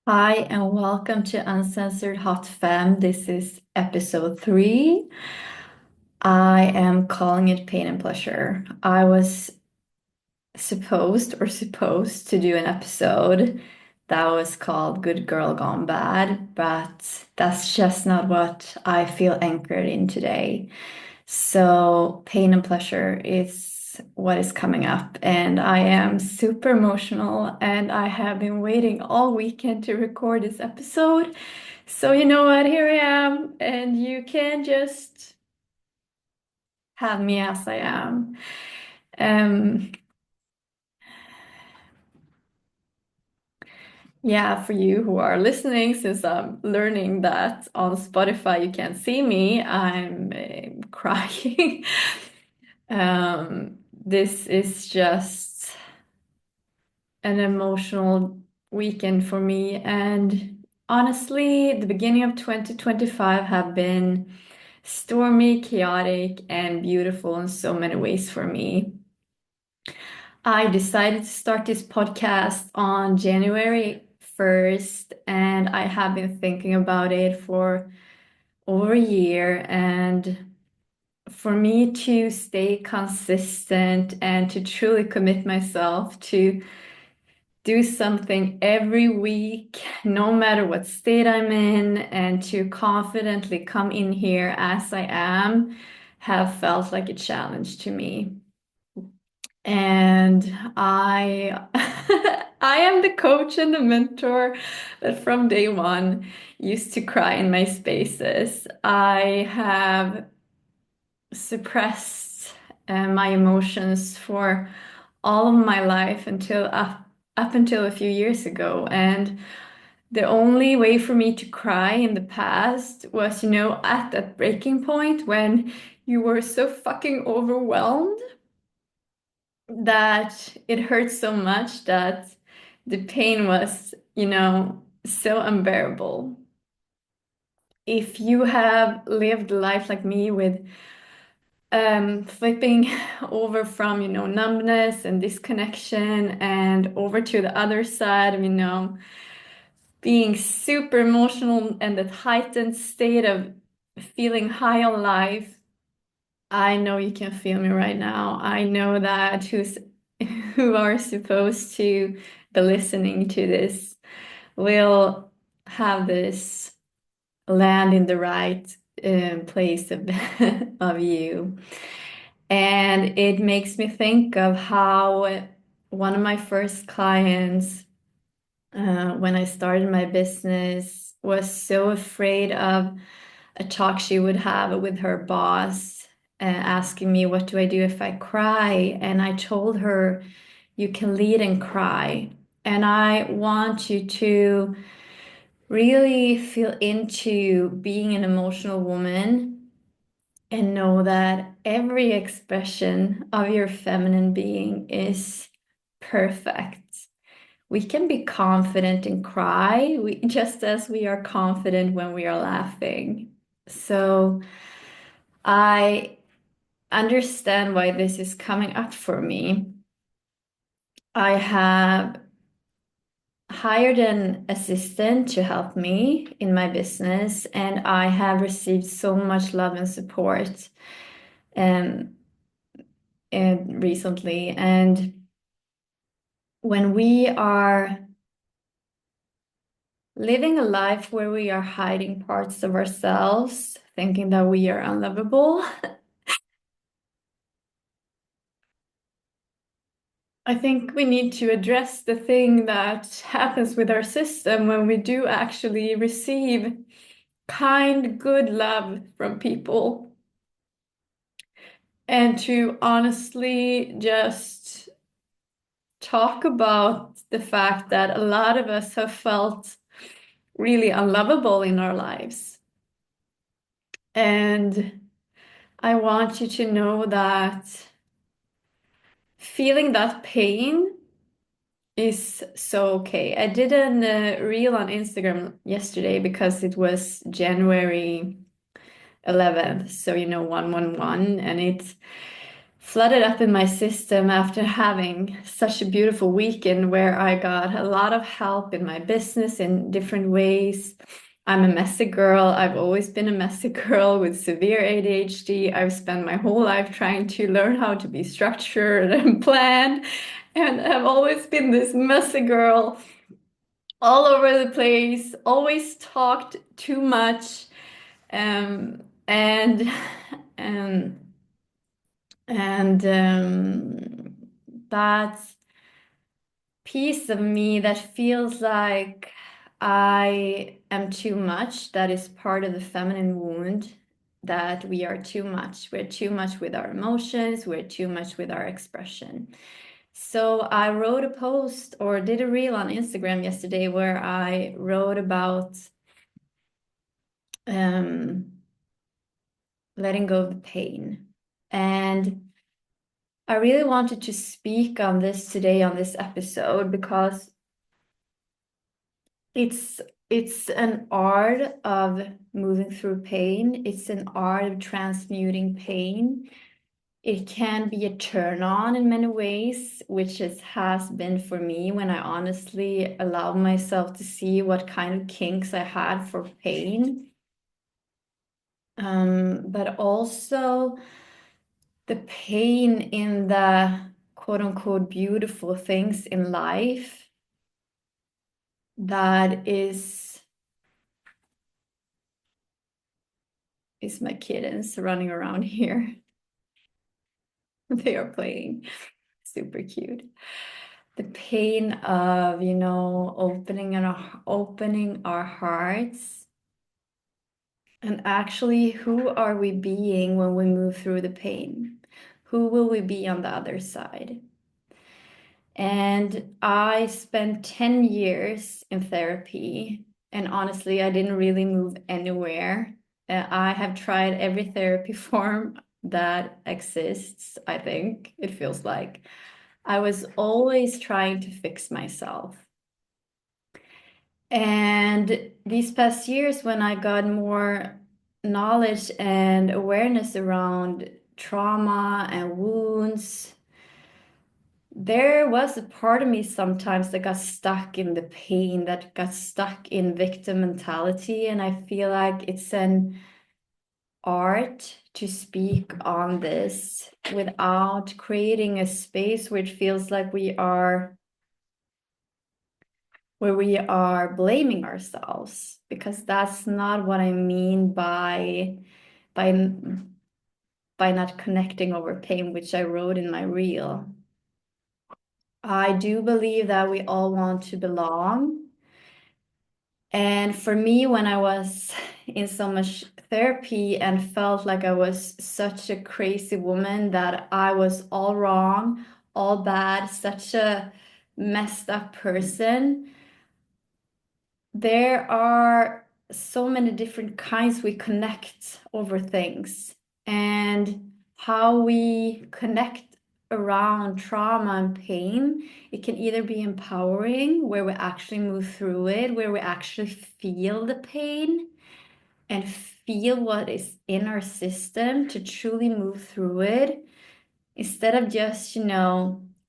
Hi, and welcome to Uncensored Hot Femme. This is episode 3. I am calling it Pain and Pleasure. I was supposed to do an episode that was called Good Girl Gone Bad, but that's just not what I feel anchored in today. So, pain and pleasure is what is coming up, and I am super emotional, and I have been waiting all weekend to record this episode. So, you know what? Here I am, and you can just have me as I am. Um, yeah, for you who are listening, since I'm learning that on Spotify you can't see me, I'm crying. This is just an emotional weekend for me. And honestly, the beginning of 2025 have been stormy, chaotic, and beautiful in so many ways for me. I decided to start this podcast on January 1st, and I have been thinking about it for over a year. And for me to stay consistent and to truly commit myself to do something every week, no matter what state I'm in, and to confidently come in here as I am, have felt like a challenge to me. And I I am the coach and the mentor that from day one used to cry in my spaces. I have suppressed my emotions for all of my life up until a few years ago. And the only way for me to cry in the past was, at that breaking point when you were so fucking overwhelmed that it hurt so much that the pain was, so unbearable. If you have lived life like me with flipping over from, numbness and disconnection and over to the other side of, being super emotional and that heightened state of feeling high on life. I know you can feel me right now. I know that who are supposed to be listening to this will have this land in the right place of, of you. And it makes me think of how one of my first clients, when I started my business, was so afraid of a talk she would have with her boss, asking me, what do I do if I cry? And I told her, you can lead and cry. And I want you to really feel into being an emotional woman and know that every expression of your feminine being is perfect. We can be confident and cry, just as we are confident when we are laughing. So I understand why this is coming up for me. I have hired an assistant to help me in my business, and I have received so much love and support um, and recently. And when we are living a life where we are hiding parts of ourselves, thinking that we are unlovable, I think we need to address the thing that happens with our system when we do actually receive kind, good love from people. And to honestly just talk about the fact that a lot of us have felt really unlovable in our lives. And I want you to know that feeling that pain is so okay. I did an reel on Instagram yesterday because it was January 11th, so 111, and it's flooded up in my system after having such a beautiful weekend where I got a lot of help in my business in different ways. I'm a messy girl. I've always been a messy girl with severe ADHD. I've spent my whole life trying to learn how to be structured and planned, and I've always been this messy girl all over the place, always talked too much, and um, that piece of me that feels like I am too much, that is part of the feminine wound, that we are too much. We're too much with our emotions, we're too much with our expression. So I wrote a post or did a reel on Instagram yesterday where I wrote about um, letting go of the pain. And I really wanted to speak on this today on this episode because it's it's an art of moving through pain. It's an art of transmuting pain. It can be a turn on in many ways, which it has been for me when I honestly allowed myself to see what kind of kinks I had for pain. But also the pain in the quote unquote beautiful things in life that is my kittens running around here. They are playing. Super cute. The pain of, opening our hearts. And actually, who are we being when we move through the pain? Who will we be on the other side? And I spent 10 years in therapy, and honestly, I didn't really move anywhere. I have tried every therapy form that exists, I think it feels like. I was always trying to fix myself. And these past years, when I got more knowledge and awareness around trauma and wounds, there was a part of me sometimes that got stuck in the pain, that got stuck in victim mentality. And I feel like it's an art to speak on this without creating a space where it feels like we are blaming ourselves, because that's not what I mean by not connecting over pain, which I wrote in my reel. I do believe that we all want to belong. And for me, when I was in so much therapy and felt like I was such a crazy woman, that I was all wrong, all bad, such a messed up person, there are so many different kinds we connect over things, and how we connect around trauma and pain. It can either be empowering, where we actually move through it, where we actually feel the pain and feel what is in our system to truly move through it, instead of just,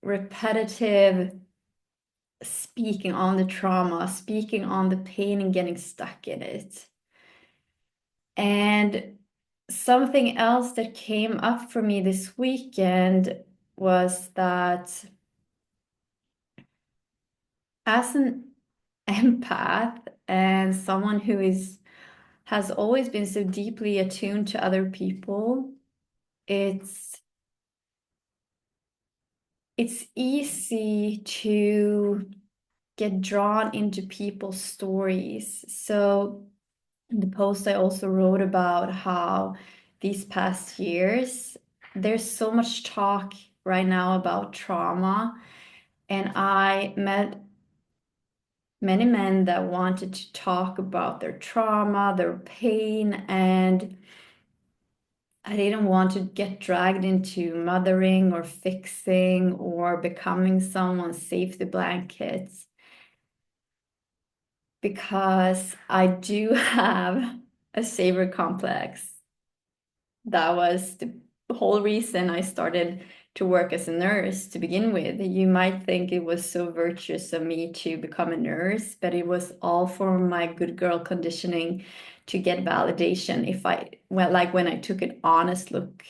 repetitive speaking on the trauma, speaking on the pain and getting stuck in it. And something else that came up for me this weekend was that as an empath and someone who has always been so deeply attuned to other people, it's easy to get drawn into people's stories. So in the post, I also wrote about how these past years, there's so much talk right now about trauma. And I met many men that wanted to talk about their trauma, their pain, and I didn't want to get dragged into mothering or fixing or becoming someone's safety blankets, because I do have a savior complex. That was whole reason I started to work as a nurse to begin with. You might think it was so virtuous of me to become a nurse, but it was all for my good girl conditioning to get validation. Well, like when I took an honest look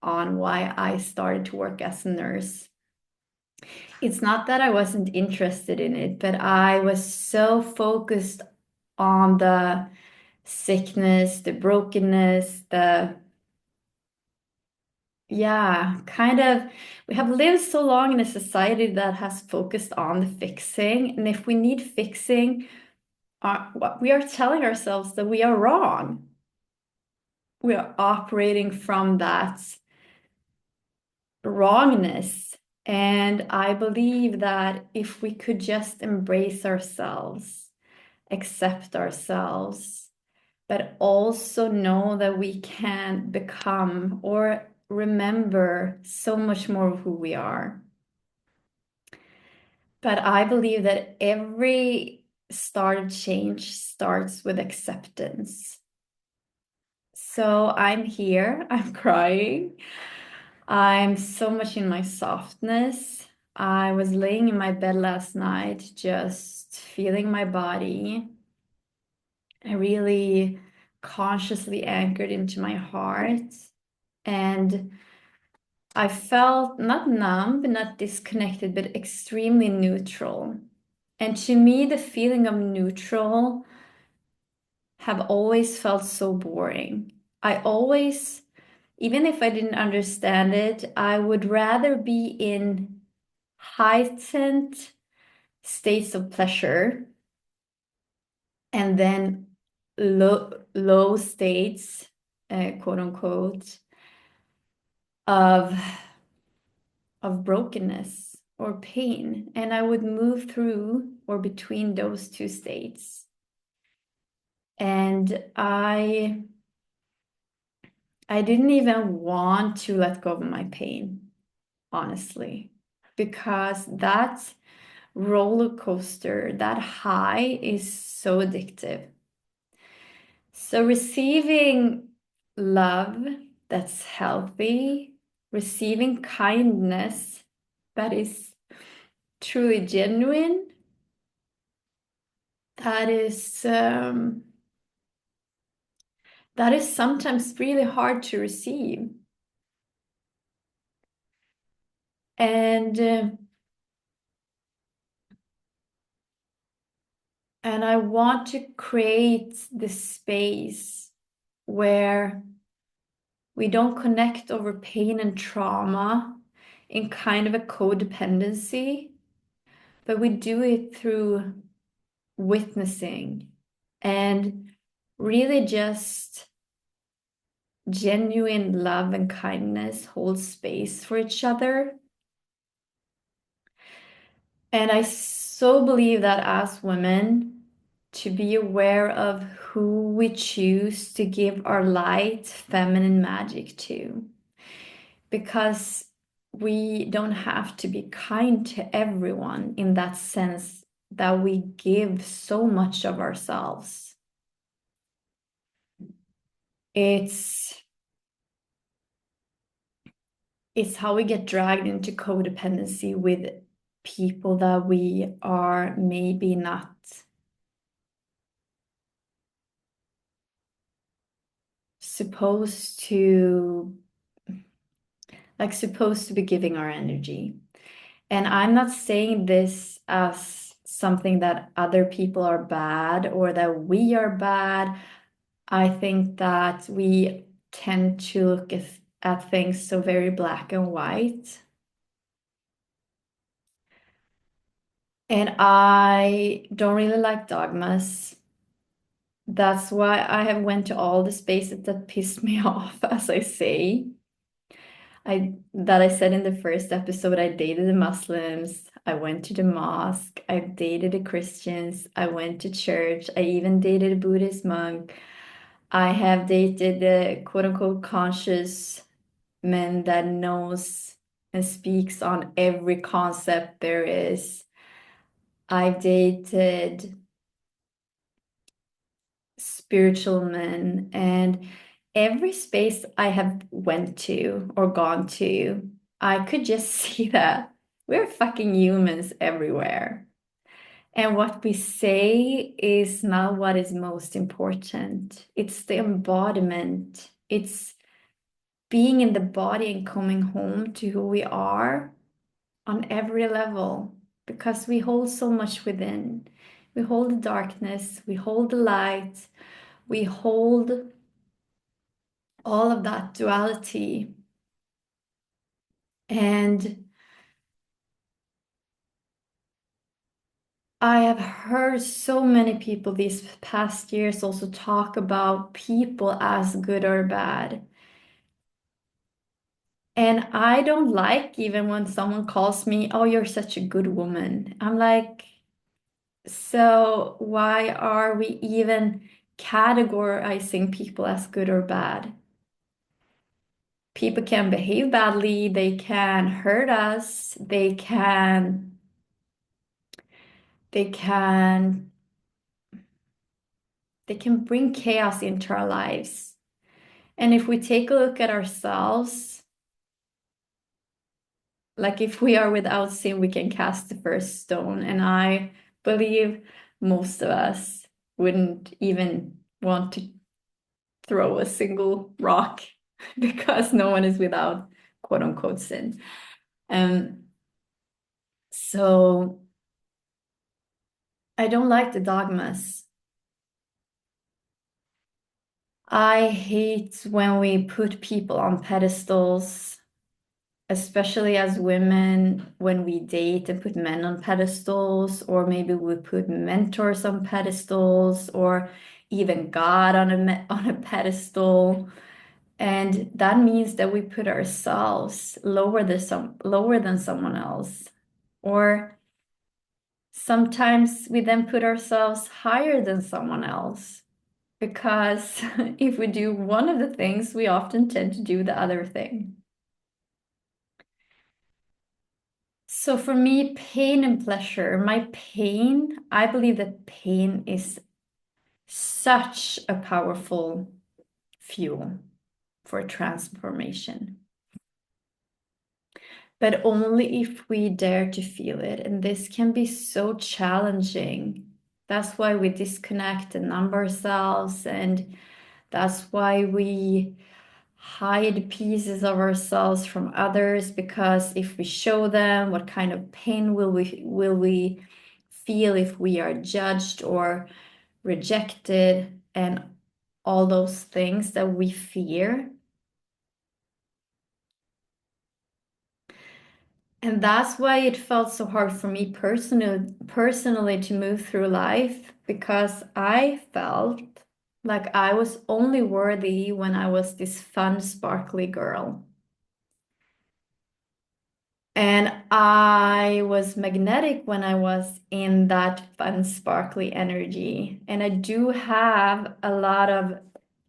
on why I started to work as a nurse. It's not that I wasn't interested in it, but I was so focused on the sickness, the brokenness, yeah, kind of, we have lived so long in a society that has focused on the fixing. And if we need fixing, what we are telling ourselves that we are wrong. We are operating from that wrongness. And I believe that if we could just embrace ourselves, accept ourselves, but also know that we can become or remember so much more of who we are. But I believe that every start of change starts with acceptance. So I'm here, I'm crying. I'm so much in my softness. I was laying in my bed last night, just feeling my body. I really consciously anchored into my heart. And I felt not numb, not disconnected, but extremely neutral. And to me, the feeling of neutral have always felt so boring. I always, even if I didn't understand it, I would rather be in heightened states of pleasure and then low states, quote unquote, of brokenness or pain, and I would move through or between those two states. And I didn't even want to let go of my pain, honestly, because that roller coaster, that high is so addictive. So receiving love that's healthy, receiving kindness that is truly genuine, that is sometimes really hard to receive. And I want to create this space where we don't connect over pain and trauma in kind of a codependency, but we do it through witnessing and really just genuine love and kindness hold space for each other. And I so believe that as women, to be aware of who we choose to give our light, feminine magic to. Because we don't have to be kind to everyone in that sense that we give so much of ourselves. It's how we get dragged into codependency with people that we are maybe not supposed to be giving our energy. And I'm not saying this as something that other people are bad or that we are bad. I think that we tend to look at things so very black and white. And I don't really like dogmas. That's why I have went to all the spaces that pissed me off, as I say. I said in the first episode, I dated the Muslims, I went to the mosque, I dated the Christians, I went to church, I even dated a Buddhist monk. I have dated the quote unquote conscious men that knows and speaks on every concept there is. I've dated spiritual men, and every space I have went to or gone to, I could just see that we're fucking humans everywhere. And what we say is not what is most important. It's the embodiment. It's being in the body and coming home to who we are on every level because we hold so much within. We hold the darkness, we hold the light, we hold all of that duality. And I have heard so many people these past years also talk about people as good or bad. And I don't like even when someone calls me, "Oh, you're such a good woman." I'm like, so why are we even categorizing people as good or bad? People can behave badly, they can hurt us, they can they can bring chaos into our lives. And if we take a look at ourselves, like if we are without sin, we can cast the first stone. And I believe most of us wouldn't even want to throw a single rock because no one is without quote unquote sin. Um, so I don't like the dogmas. I hate when we put people on pedestals, especially as women, when we date and put men on pedestals, or maybe we put mentors on pedestals, or even God on a pedestal. And that means that we put ourselves lower than someone else. Or sometimes we then put ourselves higher than someone else. Because if we do one of the things, we often tend to do the other thing. So for me, pain and pleasure, my pain, I believe that pain is such a powerful fuel for transformation, but only if we dare to feel it. And this can be so challenging. That's why we disconnect and numb ourselves, and that's why we hide pieces of ourselves from others, because if we show them, what kind of pain will we feel if we are judged or rejected, and all those things that we fear. And that's why it felt so hard for me personally to move through life, because I felt like I was only worthy when I was this fun, sparkly girl. And I was magnetic when I was in that fun, sparkly energy. And I do have a lot of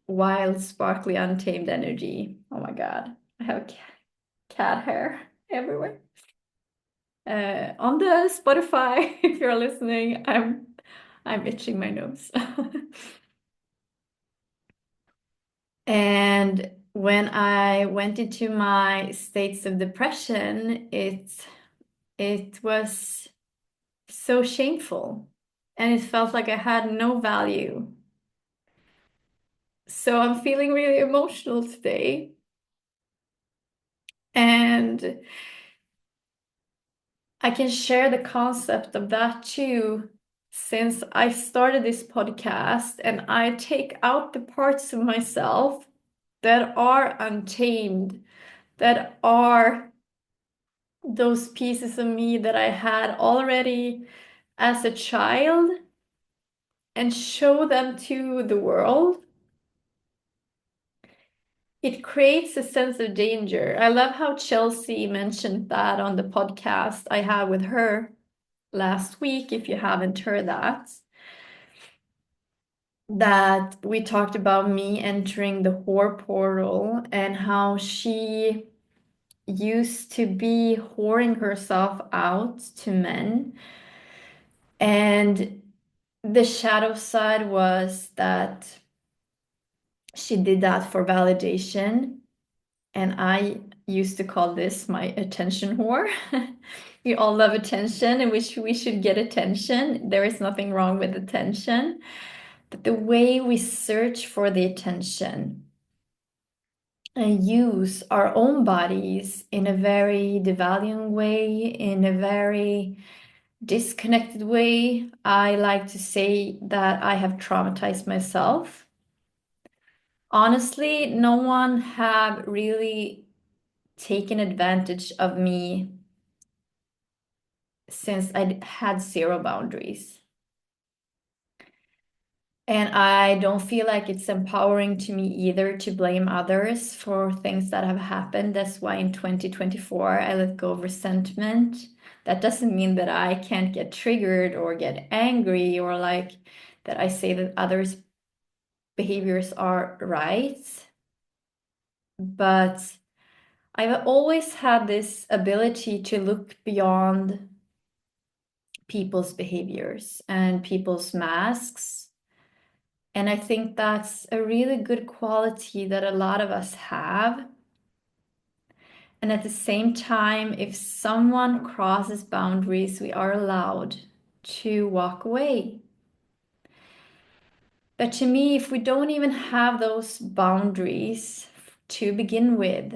wild, sparkly, untamed energy. Oh my God. I have cat hair everywhere. On the Spotify, if you're listening, I'm itching my nose. And when I went into my states of depression, it was so shameful, and it felt like I had no value. So I'm feeling really emotional today. And I can share the concept of that too, since I started this podcast and I take out the parts of myself that are untamed, that are those pieces of me that I had already as a child, and show them to the world. It creates a sense of danger. I love how Chelsea mentioned that on the podcast I had with her last week. If you haven't heard that, we talked about me entering the whore portal and how she used to be whoring herself out to men. And the shadow side was that She did that for validation. And I used to call this my attention whore. We all love attention and we should get attention. There is nothing wrong with attention. But the way we search for the attention and use our own bodies in a very devaluing way, in a very disconnected way, I like to say that I have traumatized myself. Honestly, no one have really taken advantage of me since I had zero boundaries. And I don't feel like it's empowering to me either to blame others for things that have happened. That's why in 2024 I let go of resentment. That doesn't mean that I can't get triggered or get angry or like that I say that others' behaviors are right. But I've always had this ability to look beyond people's behaviors and people's masks. And I think that's a really good quality that a lot of us have. And at the same time, if someone crosses boundaries, we are allowed to walk away. But to me, if we don't even have those boundaries to begin with,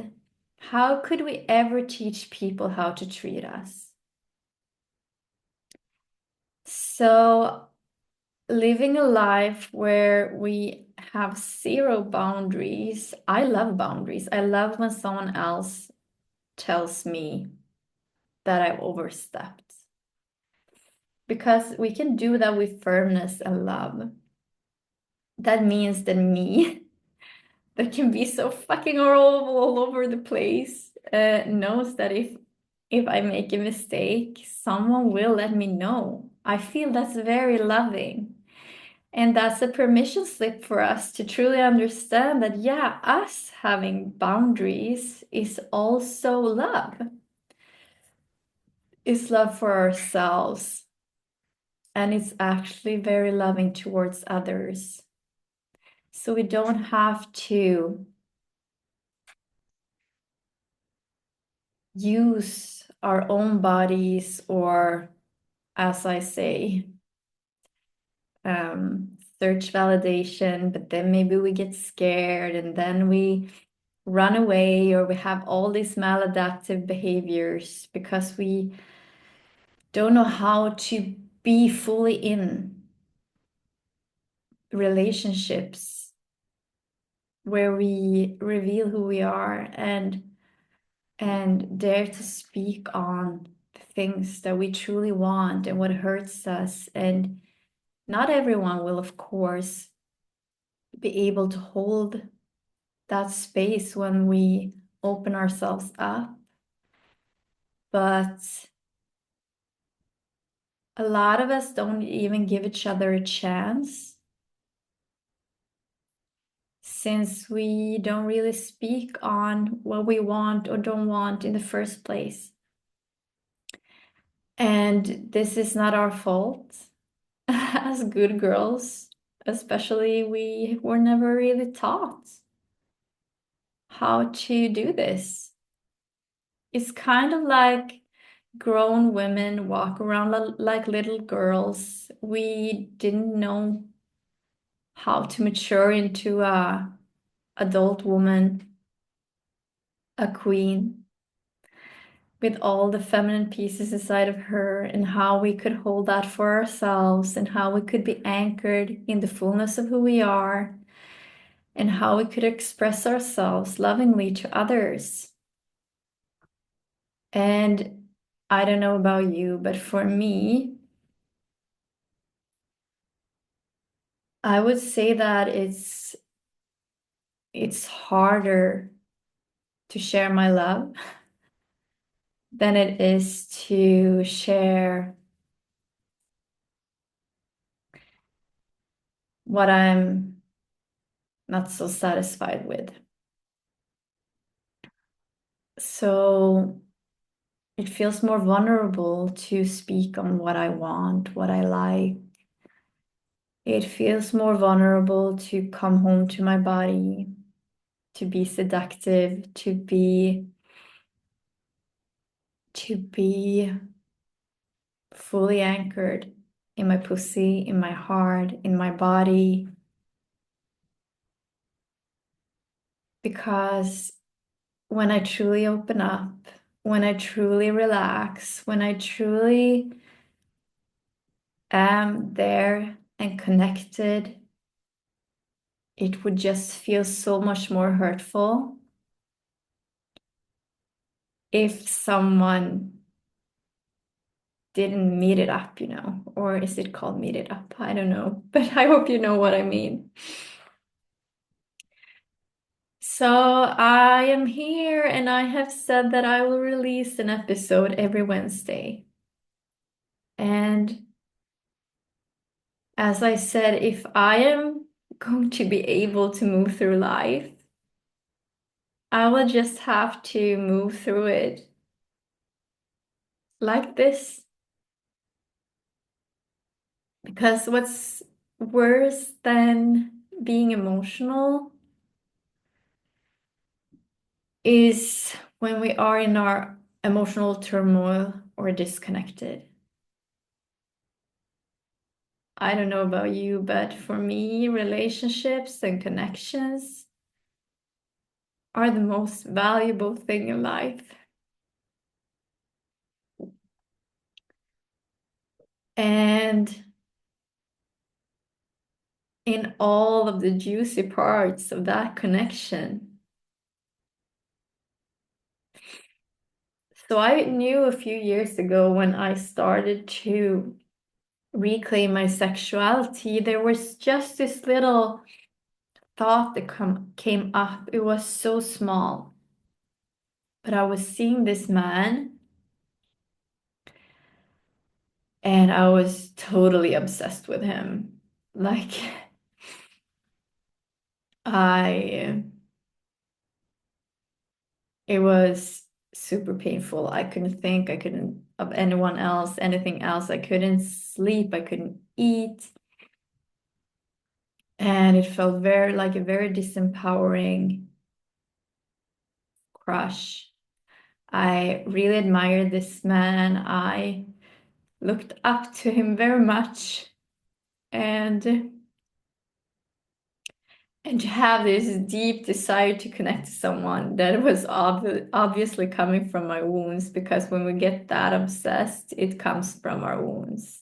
how could we ever teach people how to treat us? So living a life where we have zero boundaries. I love boundaries. I love when someone else tells me that I've overstepped because we can do that with firmness and love. That means that me, that can be so fucking horrible all over the place, knows that if I make a mistake, someone will let me know. I feel that's very loving. And that's a permission slip for us to truly understand that, yeah, us having boundaries is also love. It's love for ourselves. And it's actually very loving towards others. So we don't have to use our own bodies or, as I say, search validation, but then maybe we get scared and then we run away or we have all these maladaptive behaviors because we don't know how to be fully in relationships where we reveal who we are and dare to speak on the things that we truly want and what hurts us. And not everyone will, of course, be able to hold that space when we open ourselves up. But a lot of us don't even give each other a chance since we don't really speak on what we want or don't want in the first place. And this is not our fault as good girls, especially we were never really taught how to do this. It's kind of like grown women walk around like little girls. We didn't know how to mature into a adult woman, a queen, with all the feminine pieces inside of her, and how we could hold that for ourselves, and how we could be anchored in the fullness of who we are, and how we could express ourselves lovingly to others. And I don't know about you, but for me, I would say that it's harder to share my love than it is to share what I'm not so satisfied with. So it feels more vulnerable to speak on what I want, what I like, It feels more vulnerable to come home to my body, to be seductive, to be fully anchored in my pussy, in my heart, in my body. Because when I truly open up, when I truly relax, when I truly am there and connected, it would just feel so much more hurtful if someone didn't meet it up, or is it called meet it up? I don't know, but I hope you know what I mean. So I am here and I have said that I will release an episode every Wednesday. And as I said, if I am going to be able to move through life, I will just have to move through it like this. Because what's worse than being emotional is when we are in our emotional turmoil or disconnected. I don't know about you, but for me, relationships and connections are the most valuable thing in life. And in all of the juicy parts of that connection. So I knew a few years ago when I started to reclaim my sexuality, there was just this little thought that came up. It was so small, but I was seeing this man and I was totally obsessed with him. Like, I, it was super painful. I couldn't think, I couldn't of anyone else, anything else. I couldn't sleep, I couldn't eat. And it felt like a very disempowering crush. I really admired this man. I looked up to him very much. And to have this deep desire to connect to someone that was obviously coming from my wounds, because when we get that obsessed, it comes from our wounds.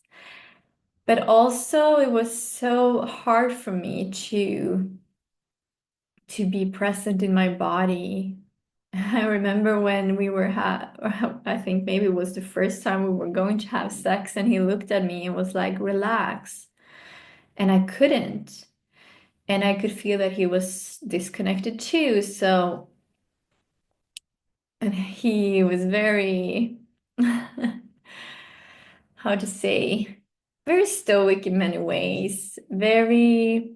But also, it was so hard for me to be present in my body. I remember when we were I think maybe it was the first time we were going to have sex, and he looked at me and was like, "Relax," and I couldn't. And I could feel that he was disconnected too. So, and he was very, how to say, very stoic in many ways, very,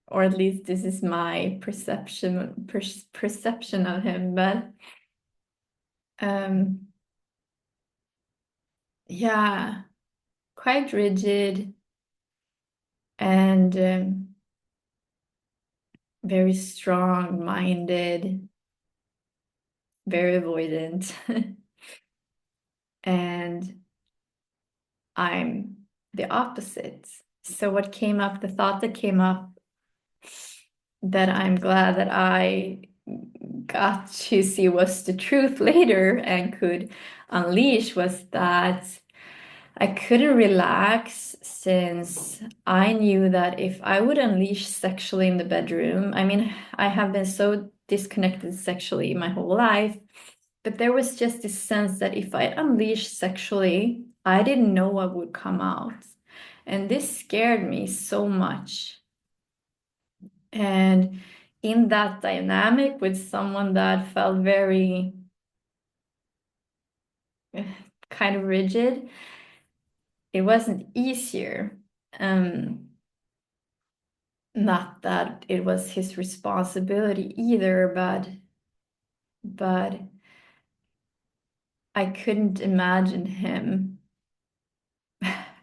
or at least this is my perception of him. But um, yeah, quite rigid and very strong-minded, very avoidant. And I'm the opposite. So what came up, the thought that came up that I'm glad that I got to see was the truth later and could unleash was that I couldn't relax, since I knew that if I would unleash sexually in the bedroom, I mean, I have been so disconnected sexually my whole life, but there was just this sense that if I unleashed sexually, I didn't know what would come out. And this scared me so much. And in that dynamic with someone that felt very kind of rigid, it wasn't easier. Not that it was his responsibility either, but I couldn't imagine him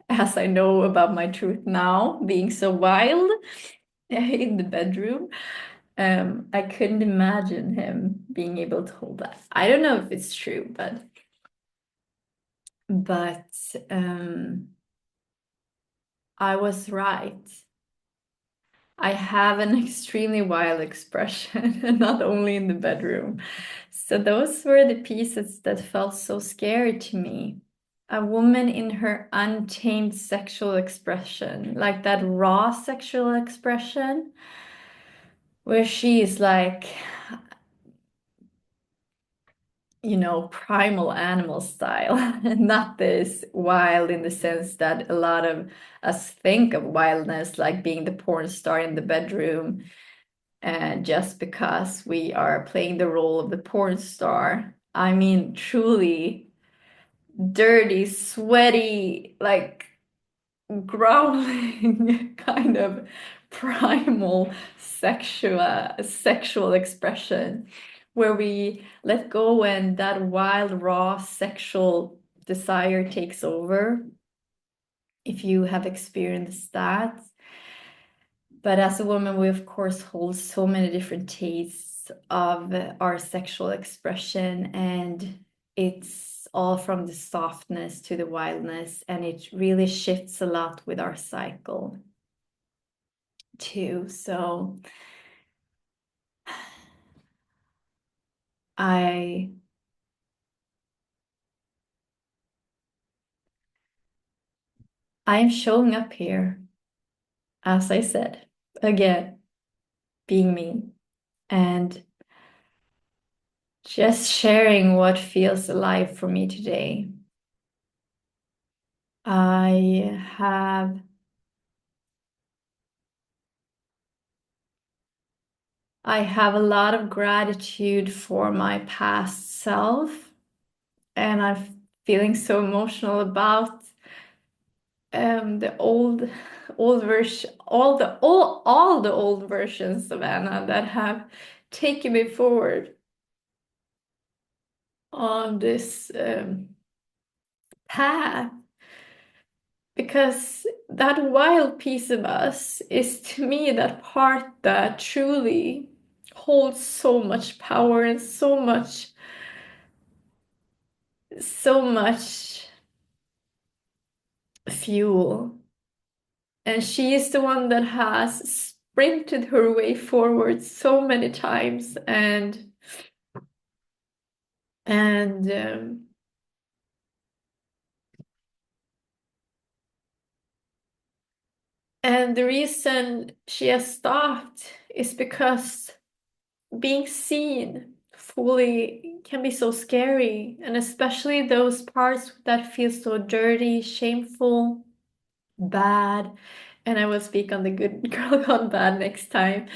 as I know about my truth now, being so wild in the bedroom. I couldn't imagine him being able to hold that. I don't know if it's true, but I was right. I have an extremely wild expression, and not only in the bedroom. So those were the pieces that felt so scary to me. A woman in her untamed sexual expression, like that raw sexual expression, where she is like, primal animal style, not this wild in the sense that a lot of us think of wildness, like being the porn star in the bedroom, and just because we are playing the role of the porn star. I mean, truly dirty, sweaty, like growling kind of primal sexual expression where we let go and that wild raw sexual desire takes over, if you have experienced that. But as a woman, we of course hold so many different tastes of our sexual expression, and it's all from the softness to the wildness, and it really shifts a lot with our cycle too. So I I'm showing up here, as I said, again, being me and just sharing what feels alive for me today. I have I have a lot of gratitude for my past self, and I'm feeling so emotional about the old version, all the old versions of Anna that have taken me forward on this path, because that wild piece of us is to me that part that truly holds so much power and so much fuel. And she is the one that has sprinted her way forward so many times, and and the reason she has stopped is because being seen fully can be so scary, and especially those parts that feel so dirty, shameful, bad. And I will speak on the good girl gone bad next time.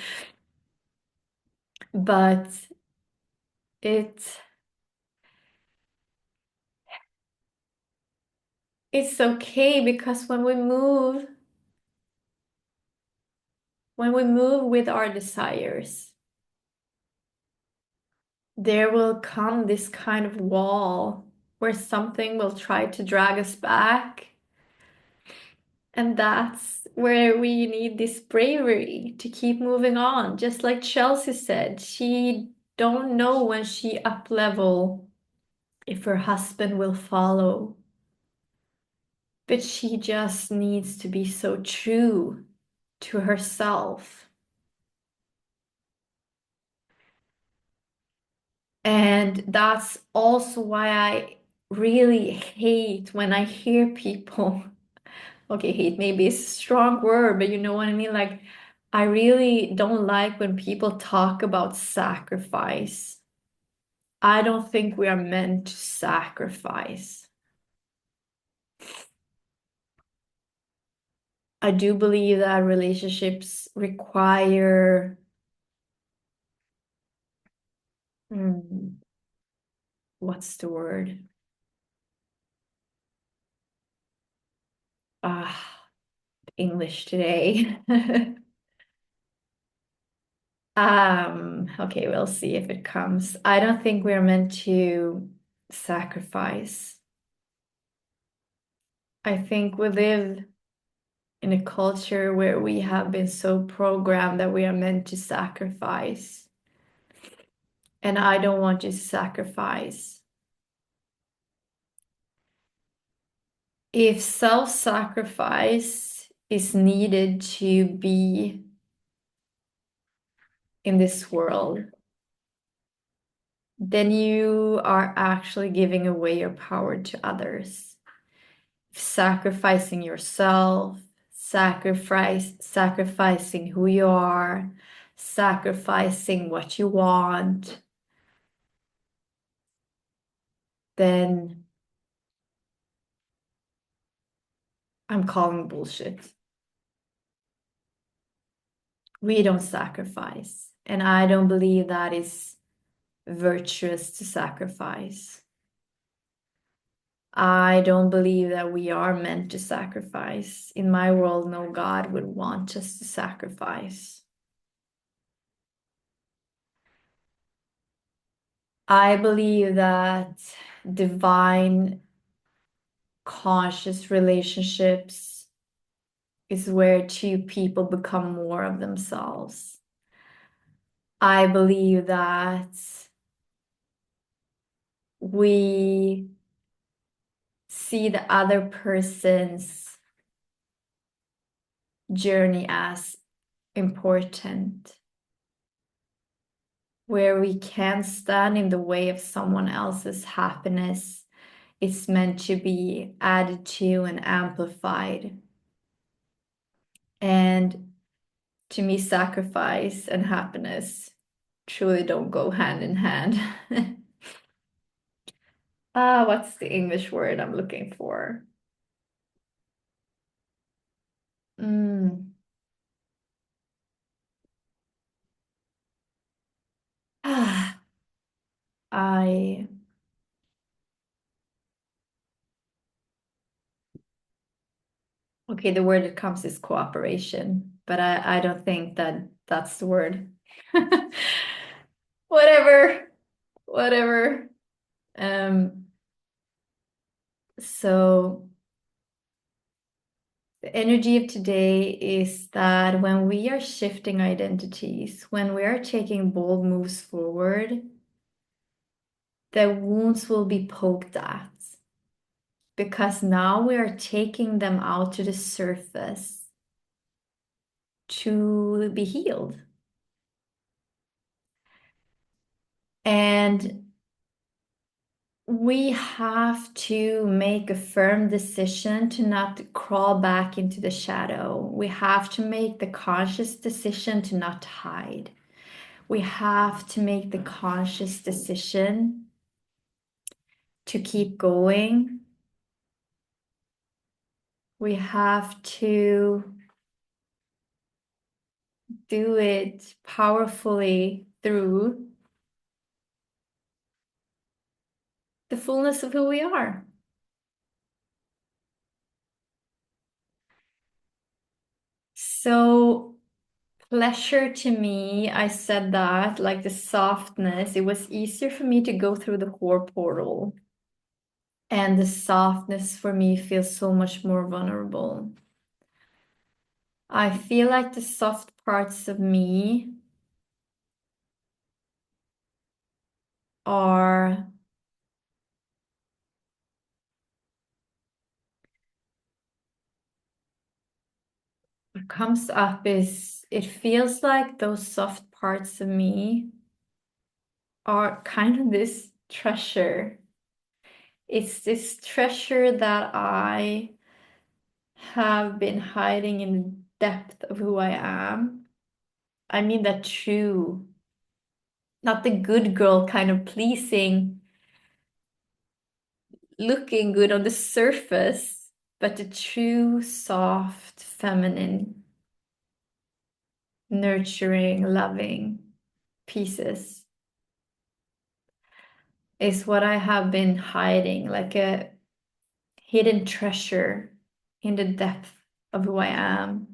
But it it's okay, because when we move with our desires, there will come this kind of wall where something will try to drag us back. And that's where we need this bravery to keep moving on. Just like Chelsea said, she don't know when she up level if her husband will follow. But she just needs to be so true to herself. And that's also why I really hate when I hear people, okay, hate maybe is a strong word, but you know what I mean? Like, I really don't like when people talk about sacrifice. I don't think we are meant to sacrifice. I do believe that relationships require, hmm, what's the word? Ah, English today. Okay, we'll see if it comes. I don't think we're meant to sacrifice. I think we live in a culture where we have been so programmed that we are meant to sacrifice. And I don't want you to sacrifice. If self-sacrifice is needed to be in this world, then you are actually giving away your power to others. Sacrificing yourself, sacrificing who you are, sacrificing what you want, then I'm calling bullshit. We don't sacrifice. And I don't believe that is virtuous to sacrifice. I don't believe that we are meant to sacrifice. In my world, no God would want us to sacrifice. I believe that divine conscious relationships is where two people become more of themselves. I believe that we see the other person's journey as important, where we can't stand in the way of someone else's happiness. It's meant to be added to and amplified. And to me, sacrifice and happiness truly don't go hand in hand. What's the English word I'm looking for? Mm. Ah, I okay, the word that comes is cooperation, but I don't think that that's the word. Whatever, whatever. Um, so the energy of today is that when we are shifting identities, when we are taking bold moves forward, the wounds will be poked at because now we are taking them out to the surface to be healed. And we have to make a firm decision to not crawl back into the shadow. We have to make the conscious decision to not hide. We have to make the conscious decision to keep going. We have to do it powerfully through the fullness of who we are. So, pleasure to me, I said that, like the softness, it was easier for me to go through the core portal. And the softness for me feels so much more vulnerable. I feel like the soft parts of me are what comes up is it feels like those soft parts of me are kind of this treasure. It's this treasure that I have been hiding in the depth of who I am. I mean that true, not the good girl kind of pleasing, looking good on the surface, but the true, soft, feminine, nurturing, loving pieces is what I have been hiding, like a hidden treasure in the depth of who I am.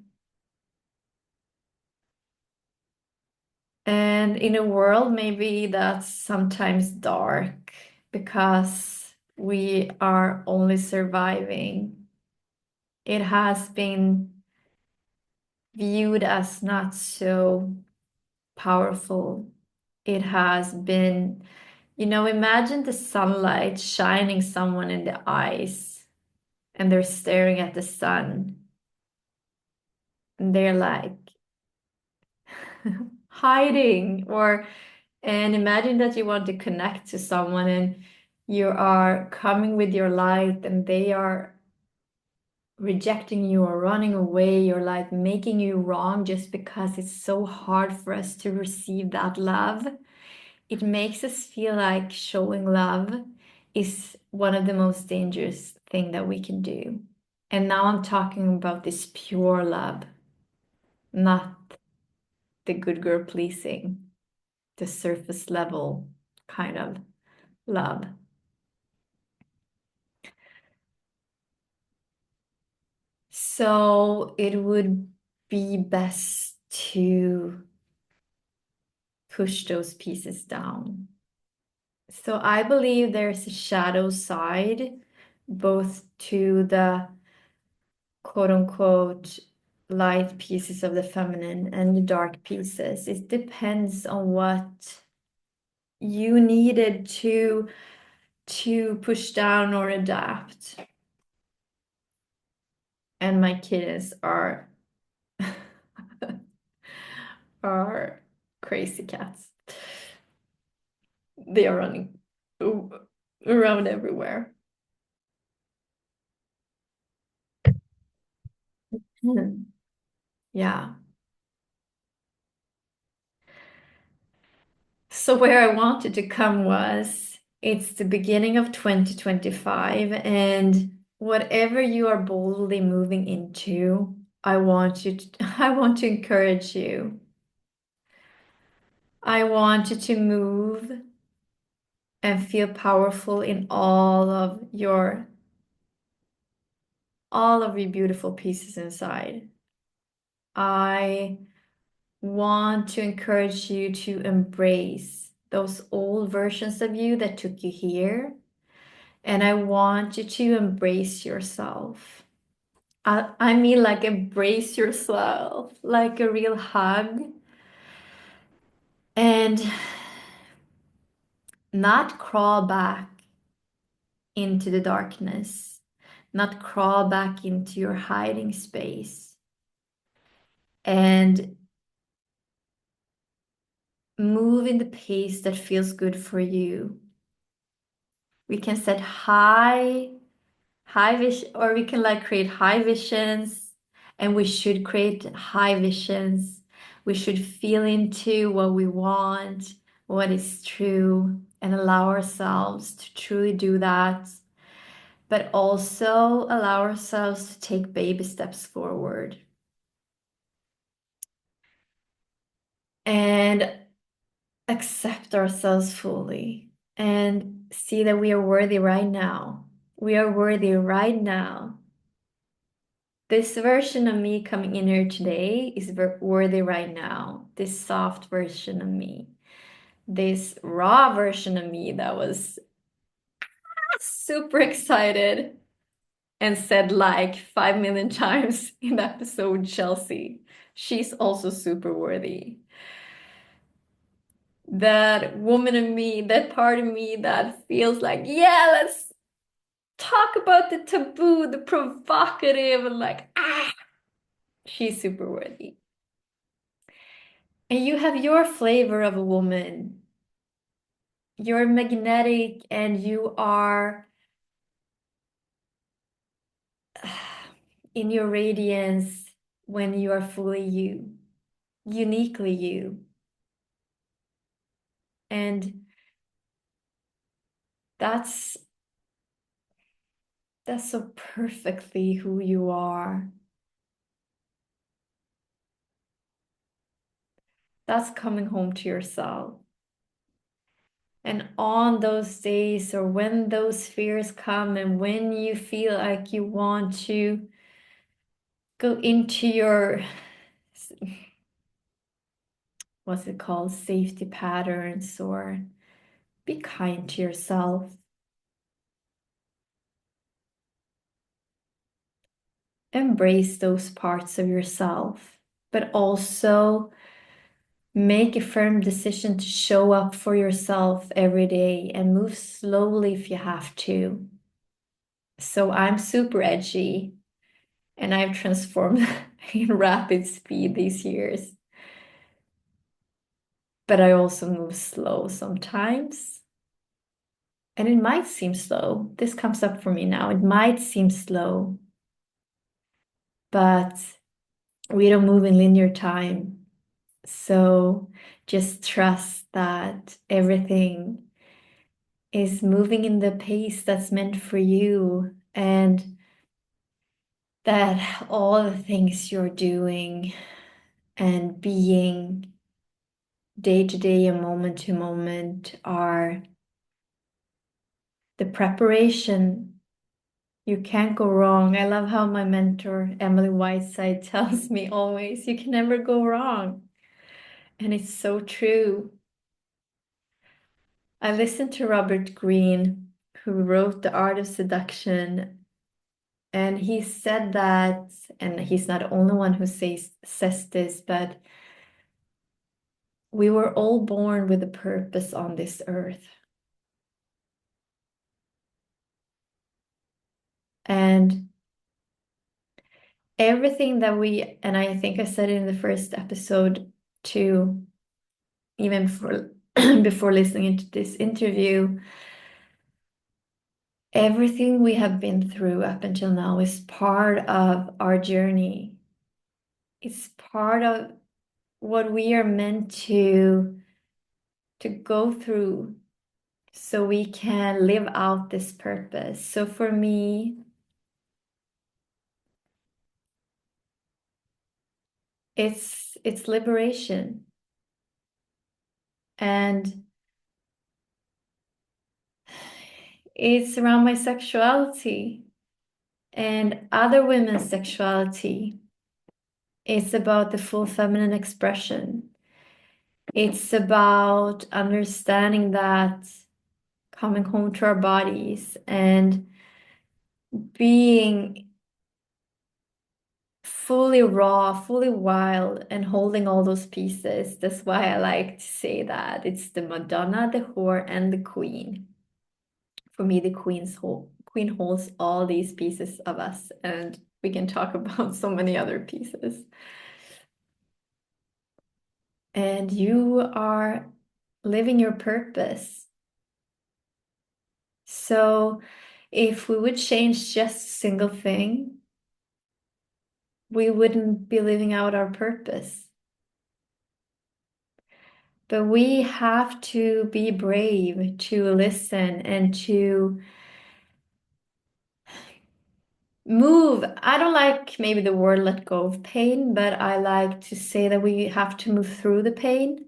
And in a world, maybe that's sometimes dark because we are only surviving it has been viewed as not so powerful. It has been, imagine the sunlight shining someone in the eyes and they're staring at the sun and they're like hiding. And imagine that you want to connect to someone and you are coming with your light and they are rejecting you or running away or like making you wrong just because it's so hard for us to receive that love. It makes us feel like showing love is one of the most dangerous thing that we can do. And now I'm talking about this pure love, not the good girl pleasing, the surface level kind of love. So it would be best to push those pieces down. So I believe there's a shadow side, both to the quote unquote light pieces of the feminine and the dark pieces. It depends on what you needed to push down or adapt. And my kids are crazy cats. They are running around everywhere. Yeah. So where I wanted to come was it's the beginning of 2025 and whatever you are boldly moving into, I want to encourage you. I want you to move and feel powerful in all of your beautiful pieces inside. I want to encourage you to embrace those old versions of you that took you here. And I want you to embrace yourself. I mean, like, embrace yourself, like a real hug. And not crawl back into the darkness, not crawl back into your hiding space. And move in the pace that feels good for you. We can set high vision, or we can like create high visions, and we should create high visions. We should feel into what we want, what is true, and allow ourselves to truly do that, but also allow ourselves to take baby steps forward. And accept ourselves fully and see that we are worthy right now. We are worthy right now. This version of me coming in here today is worthy right now. This soft version of me. This raw version of me that was super excited and said like 5 million times in episode Chelsea. She's also super worthy. That woman in me, that part of me that feels like, yeah, let's talk about the taboo, the provocative, and like, she's super worthy. And you have your flavor of a woman. You're magnetic and you are in your radiance when you are fully you, uniquely you. And that's so perfectly who you are. That's coming home to yourself. And on those days or when those fears come and when you feel like you want to go into your, what's it called, safety patterns, or be kind to yourself embrace those parts of yourself, but also make a firm decision to show up for yourself every day and move slowly if you have to. So I'm super edgy and I've transformed in rapid speed these years. But I also move slow sometimes. And it might seem slow. This comes up for me now. It might seem slow, but we don't move in linear time. So just trust that everything is moving in the pace that's meant for you, and that all the things you're doing and being day to day and moment to moment are the preparation. You can't go wrong. I love how my mentor, Emily Whiteside, tells me always, you can never go wrong. And it's so true. I listened to Robert Greene, who wrote The Art of Seduction, and he said that, and he's not the only one who says this, but we were all born with a purpose on this earth. And everything that we, and I think I said it in the first episode too, even before, before listening to this interview, everything we have been through up until now is part of our journey. It's part of what we are meant to go through so we can live out this purpose. So for me, it's liberation. And it's around my sexuality and other women's sexuality. It's about the full feminine expression. It's about understanding that coming home to our bodies and being fully raw, fully wild, and holding all those pieces. That's why I like to say that it's the Madonna, the whore, and the queen. For me, the queen holds all these pieces of us, and we can talk about so many other pieces. And you are living your purpose. So if we would change just a single thing, we wouldn't be living out our purpose. But we have to be brave to listen and to move. I don't like maybe the word let go of pain, but I like to say that we have to move through the pain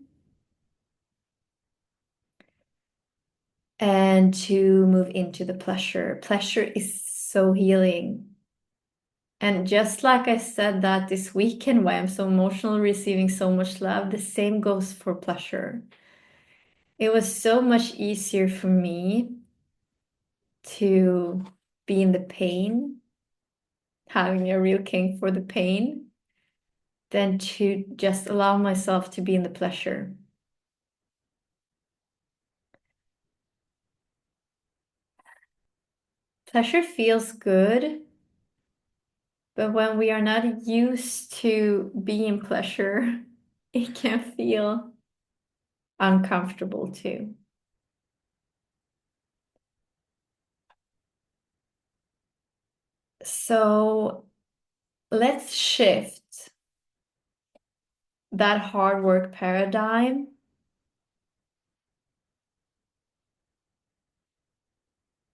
and to move into the pleasure. Pleasure is so healing. And just like I said that this weekend, why I'm so emotional, receiving so much love, the same goes for pleasure. It was so much easier for me to be in the pain, having a real king for the pain, than to just allow myself to be in the pleasure. Pleasure feels good, but when we are not used to being pleasure, it can feel uncomfortable too. So let's shift that hard work paradigm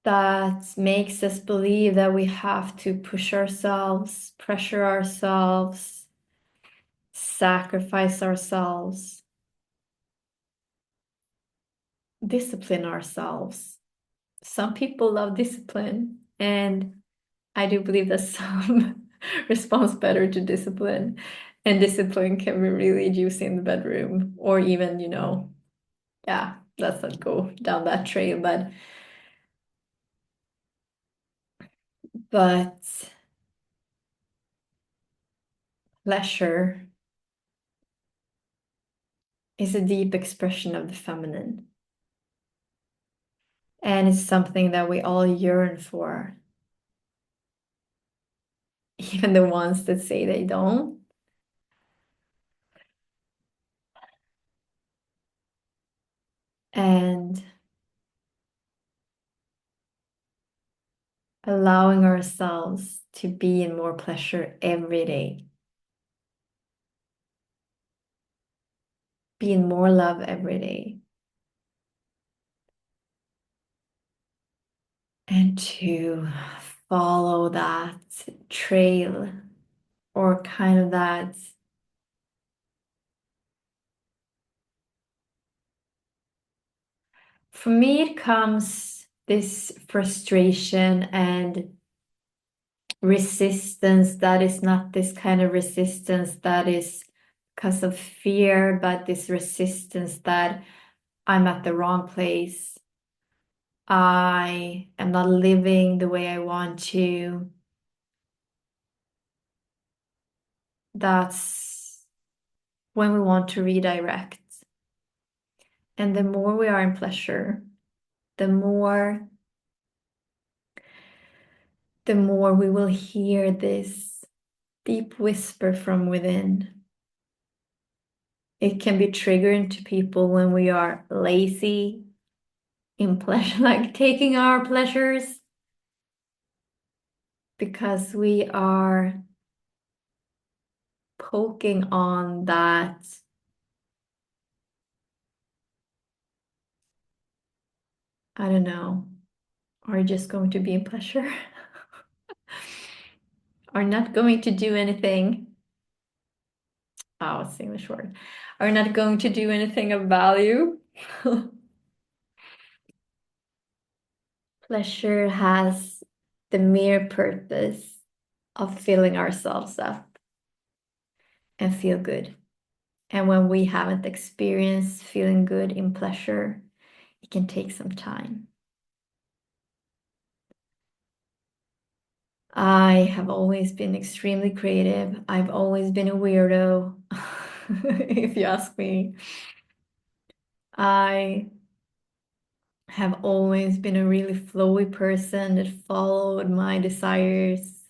that makes us believe that we have to push ourselves, pressure ourselves, sacrifice ourselves, discipline ourselves. Some people love discipline, and I do believe that some responds better to discipline, and discipline can be really juicy in the bedroom, or even, yeah, let's not go down that trail, but Pleasure is a deep expression of the feminine, and it's something that we all yearn for, even the ones that say they don't. And allowing ourselves to be in more pleasure every day, be in more love every day, and to follow that trail or kind of that. For me, it comes this frustration and resistance that is not this kind of resistance that is because of fear, but this resistance that I'm at the wrong place. I am not living the way I want to. That's when we want to redirect. And the more we are in pleasure, the more we will hear this deep whisper from within. It can be triggering to people when we are lazy in pleasure, like taking our pleasures, because we are poking on that. I don't know, are just going to be in pleasure, are not going to do anything. Oh, it's the English word. Are not going to do anything of value. Pleasure has the mere purpose of filling ourselves up and feel good. And when we haven't experienced feeling good in pleasure, it can take some time. I have always been extremely creative. I've always been a weirdo, if you ask me. I have always been a really flowy person that followed my desires,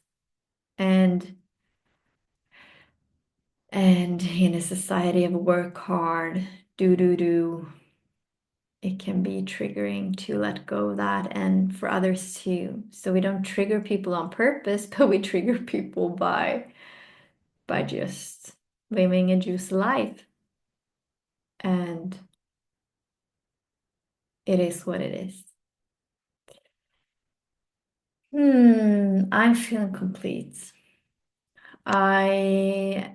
and in a society of work hard, do, it can be triggering to let go of that, and for others too. So we don't trigger people on purpose, but we trigger people by just living a juicy life. And it is what it is. I'm feeling complete. I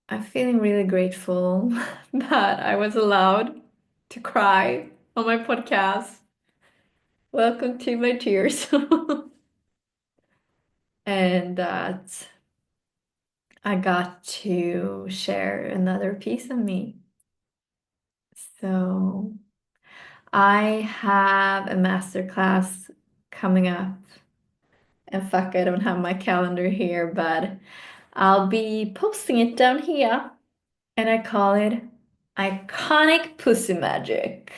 I'm feeling really grateful that I was allowed to cry on my podcast. Welcome to my tears. And that I got to share another piece of me. So I have a masterclass coming up. And fuck, I don't have my calendar here, but I'll be posting it down here. And I call it Iconic Pussy Magic.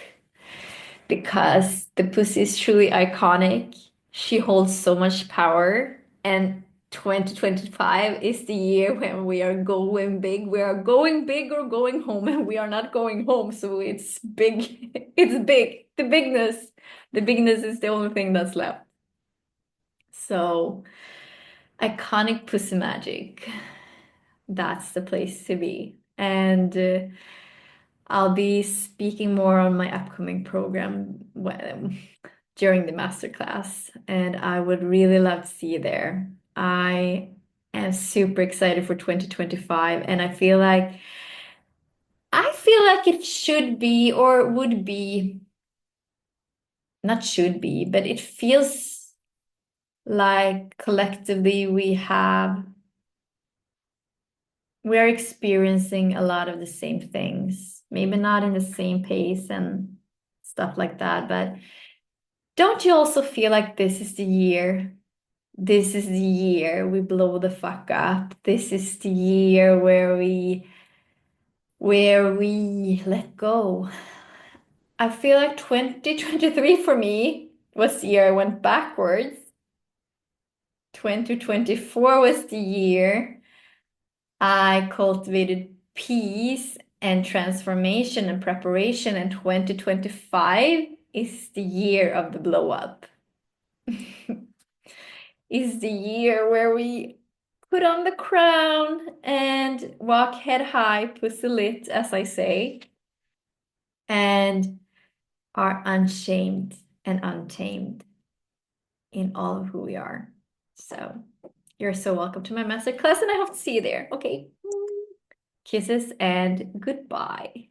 Because the pussy is truly iconic. She holds so much power. And 2025 is the year when we are going big. We are going big or going home, and we are not going home. So it's big. It's big. The bigness. The bigness is the only thing that's left. So, iconic pussy magic. That's the place to be. And I'll be speaking more on my upcoming program during the masterclass, and I would really love to see you there. I am super excited for 2025, and I feel like it should be or would be, not should be, but it feels like collectively we are experiencing a lot of the same things, maybe not in the same pace and stuff like that, but don't you also feel like this is the year this is the year we blow the fuck up. This is the year where we let go. I feel like 2023 for me was the year I went backwards. 2024 was the year I cultivated peace and transformation and preparation, and 2025 is the year of the blow up. Is the year where we put on the crown and walk head high, pussy lit, as I say, and are unshamed and untamed in all of who we are. So you're so welcome to my masterclass, and I hope to see you there. Okay. Kisses and goodbye.